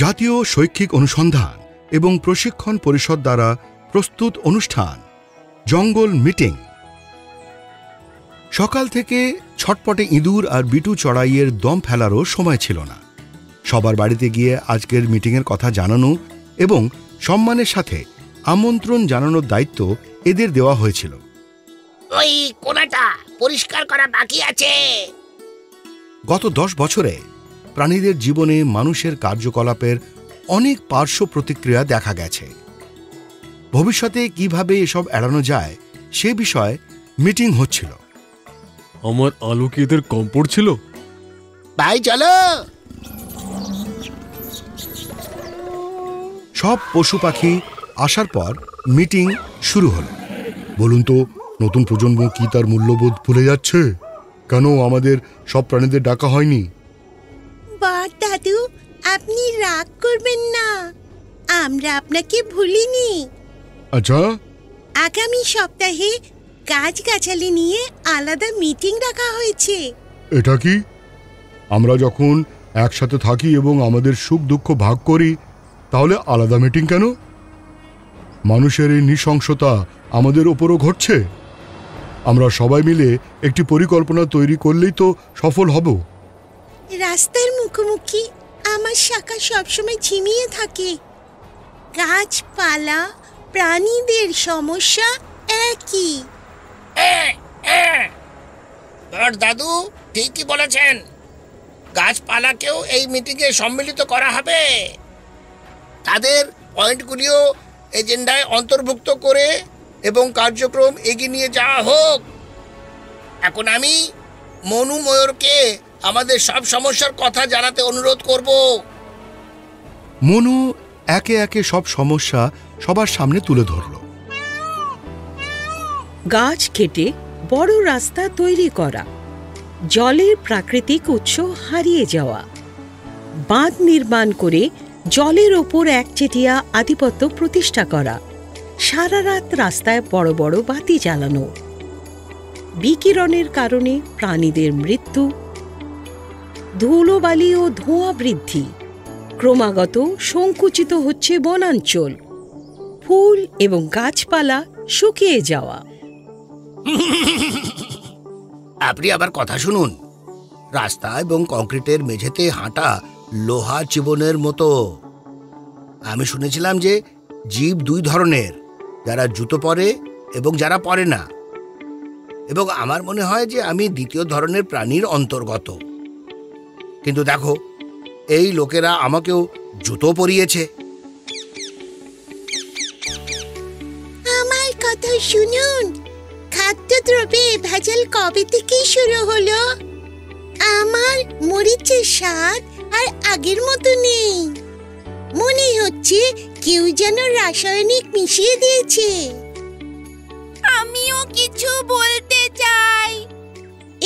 জাতীয় শৈক্ষিক অনুসন্ধান এবং প্রশিক্ষণ পরিষদ দ্বারা প্রস্তুত অনুষ্ঠান জঙ্গল মিটিং। সকাল থেকে ছটপটে ইঁদুর আর বিটু চড়াইয়ের দম ফেলারও সময় ছিল না। সবার বাড়িতে গিয়ে আজকের মিটিংয়ের কথা জানানো এবং সম্মানের সাথে আমন্ত্রণ জানানোর দায়িত্ব এদের দেওয়া হয়েছিল। ওই কোণাটা পরিষ্কার করা বাকি আছে। গত 10 বছরে প্রাণীদের জীবনে মানুষের কার্যকলাপের অনেক পার্শ্ব প্রতিক্রিয়া দেখা গেছে। ভবিষ্যতে কিভাবে এসব এড়ানো যায় সে বিষয়ে মিটিং হচ্ছিল। আমার আলু কি এদের কম পড়ছিল? ভাই চলো। সব পশু পাখি আসার পর মিটিং শুরু হলো। বলুন তো, নতুন প্রজন্ম কি তার মূল্যবোধ ভুলে যাচ্ছে? কেন আমাদের সব প্রাণীদের ডাকা হয়নি? বড় দাদু, আপনি রাগ করবেন না, আমরা আপনাকে ভুলিনি। আচ্ছা, আগামী সপ্তাহে গাছগাছালি নিয়ে আলাদা মিটিং রাখা হয়েছে। এটা কি? আমরা যখন একসাথে থাকি এবং আমাদের সুখ দুঃখ ভাগ করি, তাহলে আলাদা মিটিং কেন? মানুষের এই নৃশংসতা আমাদের ওপরও ঘটছে। আমরা সবাই মিলে একটি পরিকল্পনা তৈরি করলেই তো সফল হব। রাস্তার মুখোমুখি আমার শাখা সবসময় ঝিমিয়ে থাকে। গাছপালা, প্রাণীদের সমস্যা একই। বড় দাদু ঠিকই বলেছেন, গাছপালাকেও এই মিটিংয়ে সম্মিলিত করা হবে। তাদের পয়েন্টগুলিও এজেন্ডায় অন্তর্ভুক্ত করে এবং কার্যক্রম এগিয়ে নিয়ে যাওয়া হোক। এখন আমি মনু ময়ূরকে আমাদের সব সমস্যার কথা জানাতে অনুরোধ করব। মনু একে একে সব সমস্যা সবার সামনে তুলে ধরল। গাছ কেটে বড় রাস্তা তৈরি করা, জলের প্রাকৃতিক উৎস হারিয়ে যাওয়া, বাঁধ নির্মাণ করে জলের ওপর একচেটিয়া আধিপত্য প্রতিষ্ঠা করা, সারা রাত রাস্তায় বড় বড় বাতি জ্বালানো, বিকিরণের কারণে প্রাণীদের মৃত্যু, ধুলোবালি ও ধোঁয়া বৃদ্ধি, ক্রমাগত সংকুচিত হচ্ছে বনাঞ্চল, ফুল এবং গাছপালা শুকিয়ে যাওয়া। আপনি আবার কথা শুনুন। রাস্তা এবং কংক্রিটের মেঝেতে হাঁটা লোহা চিবনের মতো। আমি শুনেছিলাম যে জীব 2 ধরনের, যারা জুতো পরে এবং যারা পরে না। এবং আমার মনে হয় যে আমি দ্বিতীয় ধরনের প্রাণীর অন্তর্গত। কিন্তু দেখো, এই লোকেরা আমাকেও জুতো পরিয়েছে। আমার কথা শুনুন, খাদ্যদ্রব্যে ভেজাল কবে থেকে শুরু হলো? আমার মরিচের স্বাদ আর আগের মতো নেই। মনে হচ্ছে কেউ যেন রাসায়নিক মিশিয়ে দিয়েছে। আমিও কিছু বলতে চাই।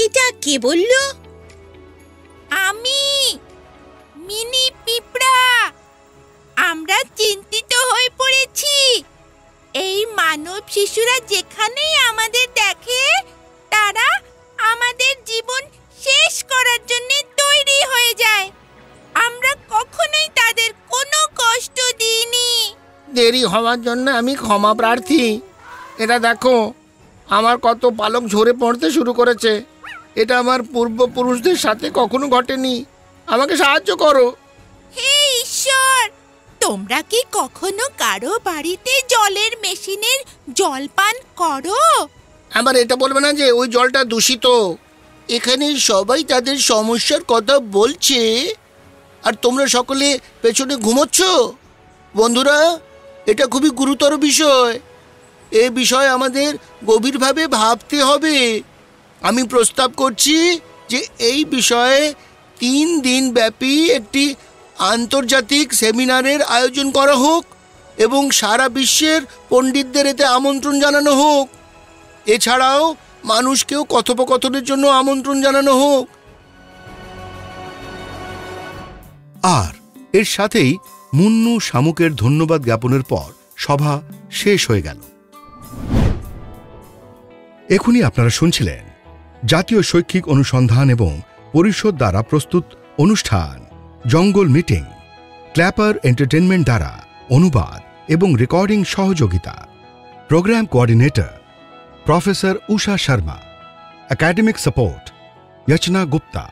এটা কে বলল? আমি, মিনি পিঁপড়া। আমরা চিন্তিত হয়ে পড়েছি। এই মানব শিশুরা যেখানেই আমাদের দেখে, তারা আমাদের জীবন শেষ করার জন্য তৈরি হয়ে যায়। আমরা কখনোই তাদের কোনো কষ্ট দিইনি। দেরি হওয়ার জন্য আমি ক্ষমা প্রার্থী। এটা দেখো, আমার কত পালক ঝরে পড়তে শুরু করেছে। এটা আমার পূর্বপুরুষদের সাথে কখনো ঘটেনি। আমাকে সাহায্য করো। হে ঈশ্বর, তোমরা কি কখনো কারো বাড়িতে জলের মেশিনের জল পান করো? আবার এটা বলবে না যে ওই জলটা দূষিত। এখানে সবাই তাদের সমস্যার কথা বলছে আর তোমরা সকলে পেছনে ঘুমোচ্ছ। বন্ধুরা, এটা খুবই গুরুতর বিষয়। এ বিষয়ে আমাদের গভীরভাবে ভাবতে হবে। আমি প্রস্তাব করছি যে এই বিষয়ে 3 দিন ব্যাপী একটি আন্তর্জাতিক সেমিনারের আয়োজন করা হোক এবং সারা বিশ্বের পণ্ডিতদের এতে আমন্ত্রণ জানানো হোক। এছাড়াও মানুষকেও কথোপকথনের জন্য আমন্ত্রণ জানানো হোক। আর এর সাথেই মুন্নু শামুকের ধন্যবাদ জ্ঞাপনের পর সভা শেষ হয়ে গেল। এখনই আপনারা শুনছিলেন জাতীয় শৈক্ষিক অনুসন্ধান এবং পরিষদ দ্বারা প্রস্তুত অনুষ্ঠান জঙ্গল মিটিং, ক্ল্যাপার এন্টারটেনমেন্ট দ্বারা অনুবাদ এবং রেকর্ডিং সহযোগিতা। Programme coordinator professor Usha Sharma. Academic support Yachna Gupta.